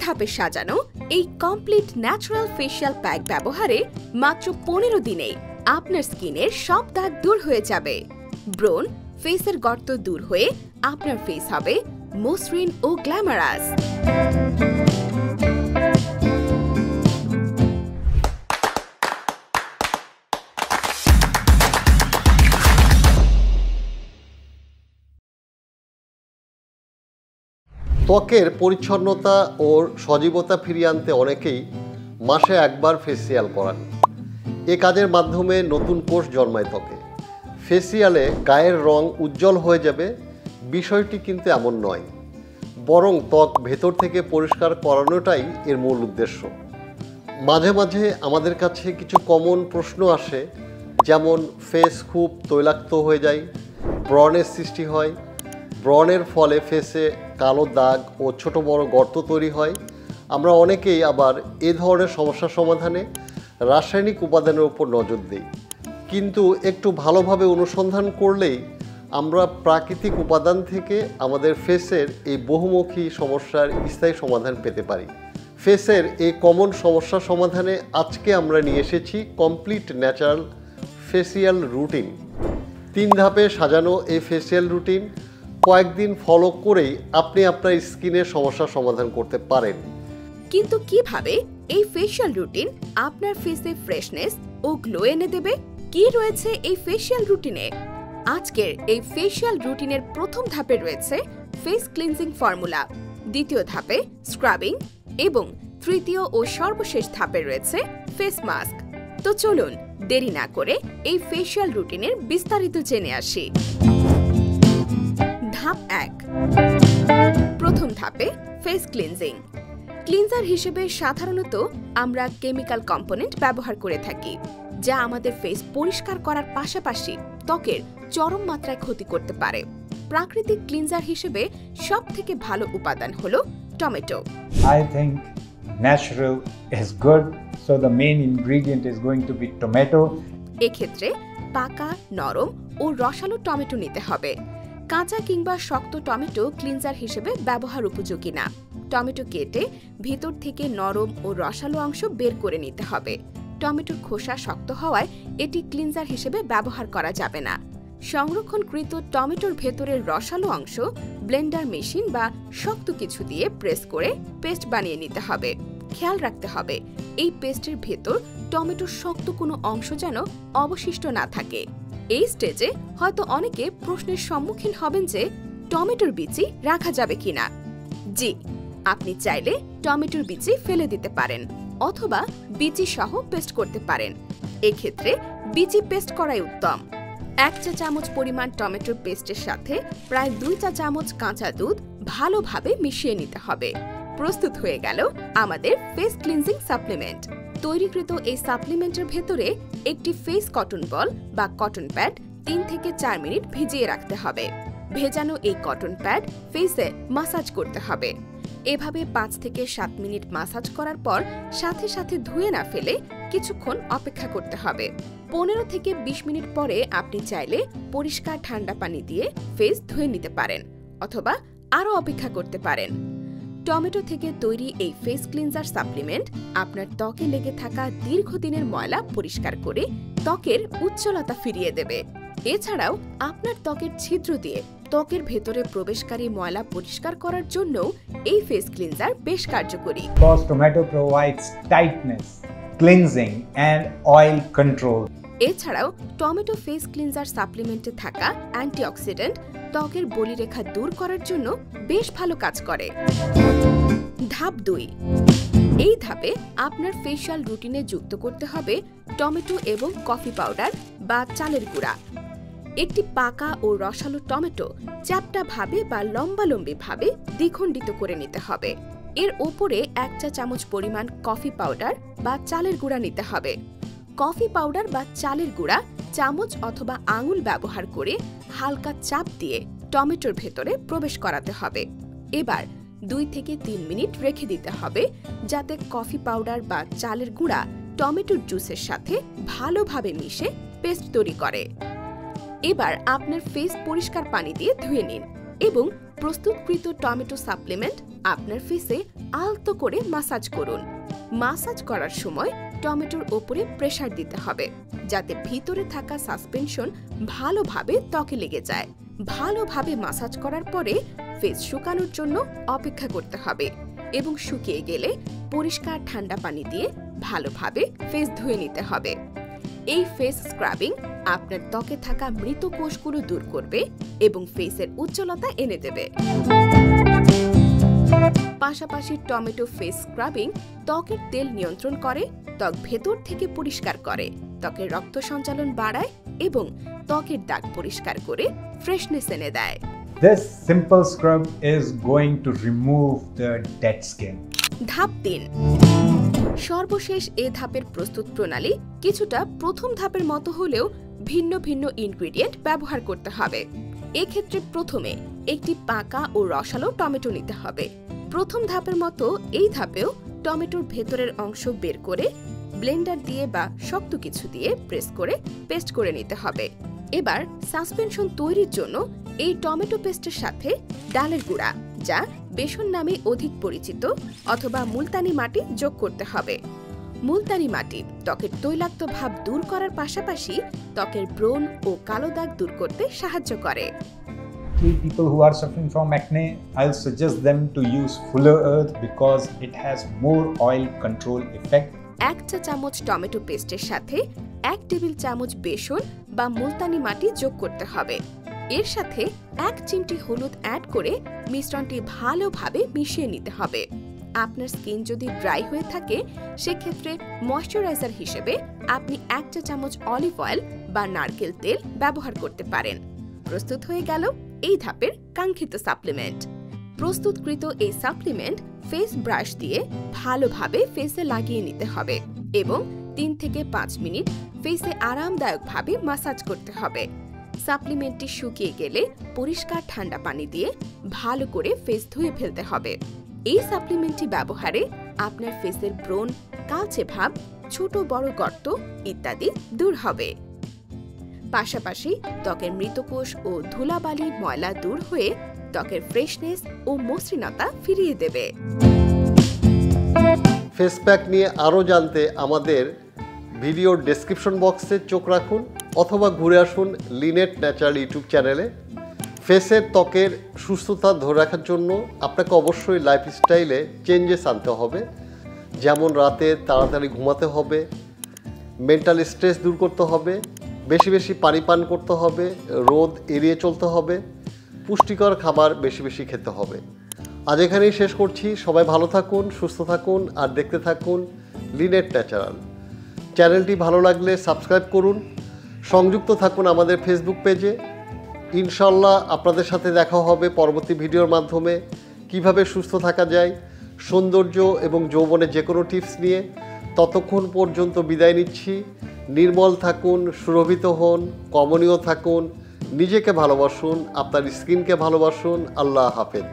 ধাপে সাজানো এই কমপ্লিট ন্যাচারাল ফেশিয়াল প্যাক ব্যবহারে মাত্র 15 দিনেই আপনার স্কিনের সব দাগ দূর হয়ে যাবে। ব্রণ, ফেসের গর্ত দূর হয়ে আপনার ফেস হবে মসৃণ ও গ্ল্যামারাস। ত্বকের পরিচ্ছন্নতা ও সজীবতা ফিরিয়ে আনতে অনেকেই মাসে একবার ফেসিয়াল করান। এ কাজের মাধ্যমে নতুন কোষ জন্মায় ত্বকে। ফেসিয়ালে গায়ের রং উজ্জ্বল হয়ে যাবে, বিষয়টি কিন্তু এমন নয়, বরং ত্বক ভেতর থেকে পরিষ্কার করানোটাই এর মূল উদ্দেশ্য। মাঝে মাঝে আমাদের কাছে কিছু কমন প্রশ্ন আসে, যেমন ফেস খুব তৈলাক্ত হয়ে যায়, ব্রণের সৃষ্টি হয়, ব্রণের ফলে ফেসে কালো দাগ ও ছোট বড় গর্ত তৈরি হয়। আমরা অনেকেই আবার এ ধরনের সমস্যার সমাধানে রাসায়নিক উপাদানের উপর নজর দিই, কিন্তু একটু ভালোভাবে অনুসন্ধান করলেই আমরা প্রাকৃতিক উপাদান থেকে আমাদের ফেসের এই বহুমুখী সমস্যার স্থায়ী সমাধান পেতে পারি। ফেসের এই কমন সমস্যা সমাধানে আজকে আমরা নিয়ে এসেছি কমপ্লিট ন্যাচারাল ফেসিয়াল রুটিন। 3 ধাপে সাজানো এই ফেসিয়াল রুটিন কয়েকদিন ফলো করেই আপনি আপনার স্কিনের সমস্যার সমাধান করতে পারেন। কিন্তু কিভাবে এই ফেশিয়াল রুটিন আপনার ফেসে ফ্রেশনেস ও গ্লো এনে দেবে? কি রয়েছে এই ফেশিয়াল রুটিনে? আজকের এই ফেশিয়াল রুটিনের প্রথম ধাপে রয়েছে ফেস ক্লিনজিং ফর্মুলা, দ্বিতীয় ধাপে স্ক্রাবিং এবং তৃতীয় ও সর্বশেষ ধাপে রয়েছে ফেস মাস্ক। তো চলুন দেরি না করে এই ফেশিয়াল রুটিনের বিস্তারিত জেনে আসি। ধাপ 1, প্রথম ধাপে ফেস ক্লিনজিং। ক্লিনজার হিসেবে সাধারণত আমরা কেমিক্যাল কম্পোনেন্ট ব্যবহার করে থাকি, যা আমাদের ফেস পরিষ্কার করার পাশাপাশি ত্বকের চরম মাত্রায় ক্ষতি করতে পারে। প্রাকৃতিক ক্লিনজার হিসেবে সবথেকে ভালো উপাদান হলো tomato. I think natural is good, so the main ingredient is going to be tomato. এক্ষেত্রে পাকা, নরম ও রসালো টমেটো নিতে হবে। কাঁচা কিংবা শক্ত টমেটো ক্লিনজার হিসেবে ব্যবহার উপযোগী না। টমেটো কেটে ভিতর থেকে নরম ও রসালো অংশ বের করে নিতে হবে। টমেটোর খোসা শক্ত হওয়ায় এটি ক্লিনজার হিসেবে ব্যবহার করা যাবে না। সংরক্ষণকৃত টমেটোর ভেতরের রসালো অংশ ব্লেন্ডার মেশিন বা শক্ত কিছু দিয়ে প্রেস করে পেস্ট বানিয়ে নিতে হবে। খেয়াল রাখতে হবে এই পেস্টের ভেতর টমেটোর শক্ত কোনো অংশ যেন অবশিষ্ট না থাকে। এই স্টেজে হয়তো অনেকে প্রশ্নের সম্মুখীন হবেন যে টমেটোর বিচি রাখা যাবে কিনা। জি, আপনি চাইলে টমেটোর বিচি ফেলে দিতে পারেন অথবা বিচি সহ পেস্ট করতে পারেন। এক্ষেত্রে বিচি পেস্ট করাই উত্তম। 1 চা চামচ পরিমাণ টমেটোর পেস্টের সাথে প্রায় 2 চা চামচ কাঁচা দুধ ভালোভাবে মিশিয়ে নিতে হবে। প্রস্তুত হয়ে গেল আমাদের ফেস ক্লিনজিং সাপ্লিমেন্ট। তৈরিকৃত এই সাপ্লিমেন্টের ভেতরে একটি ফেস কটন বল বা কটন প্যাড 3 থেকে 4 মিনিট ভিজিয়ে রাখতে হবে। ভেজানো এই কটন প্যাড ফেসে মাসাজ করতে হবে। এভাবে 5 থেকে 7 মিনিট মাসাজ করার পর সাথে সাথে ধুয়ে না ফেলে কিছুক্ষণ অপেক্ষা করতে হবে। 15 থেকে 20 মিনিট পরে আপনি চাইলে পরিষ্কার ঠান্ডা পানি দিয়ে ফেস ধুয়ে নিতে পারেন অথবা আরও অপেক্ষা করতে পারেন। টমেটো থেকে তৈরি এই ফেস ক্লিনজার সাপ্লিমেন্ট আপনার ত্বকে লেগে থাকা দীর্ঘদিনের ময়লা পরিষ্কার করে ত্বকের উজ্জ্বলতা ফিরিয়ে দেবে। এছাড়াও আপনার ত্বকের ছিদ্র দিয়ে ত্বকের ভেতরে প্রবেশকারী ময়লা পরিষ্কার করার জন্য এই ফেস ক্লিনজার বেশ কার্যকরী। Because tomato provides tightness, cleansing and oil control. এছাড়াও টমেটো ফেস ক্লিনজার সাপ্লিমেন্টে থাকা অ্যান্টিঅক্সিডেন্ট ত্বকের বলিরেখা দূর করার জন্য বেশ ভালো কাজ করে। ধাপ 2, এই ধাপে আপনার ফেশিয়াল রুটিনে যুক্ত করতে হবে টমেটো এবং কফি পাউডার বা চালের গুঁড়া। একটি পাকা ও রসালো টমেটো চ্যাপ্টাভাবে বা লম্বালম্বিভাবে দ্বিখণ্ডিত করে নিতে হবে। এর ওপরে 1 চা চামচ পরিমাণ কফি পাউডার বা চালের গুঁড়া নিতে হবে। কফি পাউডার বা চালের গুঁড়া চামচ অথবা আঙুল ব্যবহার করে হালকা চাপ দিয়ে টমেটোর ভেতরে প্রবেশ করাতে হবে। এবার 2 থেকে 3 মিনিট রেখে দিতে হবে যাতে কফি পাউডার বা চালের গুঁড়া টমেটোর জুসের সাথে ভালোভাবে মিশে পেস্ট তৈরি করে। এবার আপনার ফেস পরিষ্কার পানি দিয়ে ধুয়ে নিন এবং প্রস্তুতকৃত টমেটো সাপ্লিমেন্ট আপনার ফেসে আলতো করে মাসাজ করুন। মাসাজ করার সময় টমেটোর ওপরে প্রেসার দিতে হবে, যাতে ভিতরে থাকা সাসপেনশন ভালোভাবে ত্বকে লেগে যায়। ভালোভাবে মাসাজ করার পরে ফেস শুকানোর জন্য অপেক্ষা করতে হবে এবং শুকিয়ে গেলে পরিষ্কার ঠান্ডা পানি দিয়ে ভালোভাবে ফেস ধুয়ে নিতে হবে। এই ফেস স্ক্রাবিং আপনার ত্বকে থাকা মৃত কোষগুলো দূর করবে এবং ফেসের উজ্জ্বলতা এনে দেবে। পাশাপাশি টমেটো ফেস স্ক্রাবিং ত্বকের তেল নিয়ন্ত্রণ করে, ত্বক ভেতর থেকে পরিষ্কার করে, ত্বকের রক্ত সঞ্চালন বাড়ায় এবং ত্বকের দাগ পরিষ্কার করে ফ্রেশনেস এনে দেয়। This simple scrub is going to remove the dead skin. ধাপ 3। সর্বশেষ এ ধাপের প্রস্তুত প্রণালী কিছুটা প্রথম ধাপের মতো হলেও ভিন্ন ভিন্ন ইনগ্রেডিয়েন্ট ব্যবহার করতে হবে। এক্ষেত্রে প্রথমে একটি পাকা ও রসালো টমেটো নিতে হবে। প্রথম ধাপের মতো এই ধাপেও টমেটোর ভেতরের অংশ বের করে ব্লেন্ডার দিয়ে বা শক্ত কিছু দিয়ে প্রেস করে পেস্ট করে নিতে হবে। এবার সাসপেনশন তৈরির জন্য এই টমেটো পেস্টের সাথে ডালের গুঁড়া, যা বেসন নামে অধিক পরিচিত, অথবা মুলতানি মাটি যোগ করতে হবে। মুলতানি মাটি ত্বকের তৈলাক্ত ভাব দূর করার পাশাপাশি ত্বকের ব্রণ ও কালো দাগ দূর করতে সাহায্য করে। People who are suffering from acne, I'll suggest them to use Fuller Earth because it has more oil control effect. 1 চা চামচ টমেটো পেস্টের সাথে 1 টেবিল চামচ বেসন বা মুলতানি মাটি যোগ করতে হবে। এর সাথে 1 চিমটি হলুদ অ্যাড করে মিশ্রণটি ভালোভাবে মিশিয়ে নিতে হবে। আপনার স্কিন যদি ড্রাই হয়ে থাকে সেক্ষেত্রে ময়শ্চারাইজার হিসেবে আপনি 1 চা চামচ অলিভ অয়েল বা নারকেল তেল ব্যবহার করতে পারেন। প্রস্তুত হয়ে গেল এই ধাপের কাঙ্ক্ষিত সাপ্লিমেন্ট। প্রস্তুতকৃত এই সাপ্লিমেন্ট ফেস ব্রাশ দিয়ে ভালোভাবে ফেসে লাগিয়ে নিতে হবে এবং 3 থেকে 5 মিনিট ফেসে আরামদায়কভাবে মাসাজ করতে হবে। সাপ্লিমেন্টটি শুকিয়ে গেলে পরিষ্কার ঠান্ডা পানি দিয়ে ভালো করে ফেস ধুয়ে ফেলতে হবে। এই সাপ্লিমেন্টটি ব্যবহারে আপনার ফেসের ব্রণ, কালচে ভাব, ছোট বড় গর্ত ইত্যাদি দূর হবে। পাশাপাশি ত্বকের মৃতকোষ ও ধুলাবালি ময়লা দূর হয়ে ত্বকের ফ্রেশনেস ও মসৃণতা ফিরিয়ে দেবে। ফেস প্যাক নিয়ে আরও জানতে আমাদের ভিডিওর ডেসক্রিপশন বক্সে চোখ রাখুন অথবা ঘুরে আসুন লিনেট ন্যাচারাল ইউটিউব চ্যানেলে। ফেসের ত্বকের সুস্থতা ধরে রাখার জন্য আপনাকে অবশ্যই লাইফস্টাইলে চেঞ্জেস আনতে হবে, যেমন রাতে তাড়াতাড়ি ঘুমাতে হবে, মেন্টাল স্ট্রেস দূর করতে হবে, বেশি বেশি পানি পান করতে হবে, রোদ এড়িয়ে চলতে হবে, পুষ্টিকর খাবার বেশি বেশি খেতে হবে। আজ এখানেই শেষ করছি। সবাই ভালো থাকুন, সুস্থ থাকুন আর দেখতে থাকুন লিনেট ন্যাচারাল। চ্যানেলটি ভালো লাগলে সাবস্ক্রাইব করুন, সংযুক্ত থাকুন আমাদের ফেসবুক পেজে। ইনশাল্লাহ আপনাদের সাথে দেখা হবে পরবর্তী ভিডিওর মাধ্যমে কিভাবে সুস্থ থাকা যায়, সৌন্দর্য এবং যৌবনের যে কোনো টিপস নিয়ে। ততক্ষণ পর্যন্ত বিদায় নিচ্ছি। নির্মল থাকুন, সুরভিত হন, কমনীয় থাকুন, নিজেকে ভালোবাসুন, আপনার স্কিনকে ভালোবাসুন। আল্লাহ হাফেজ।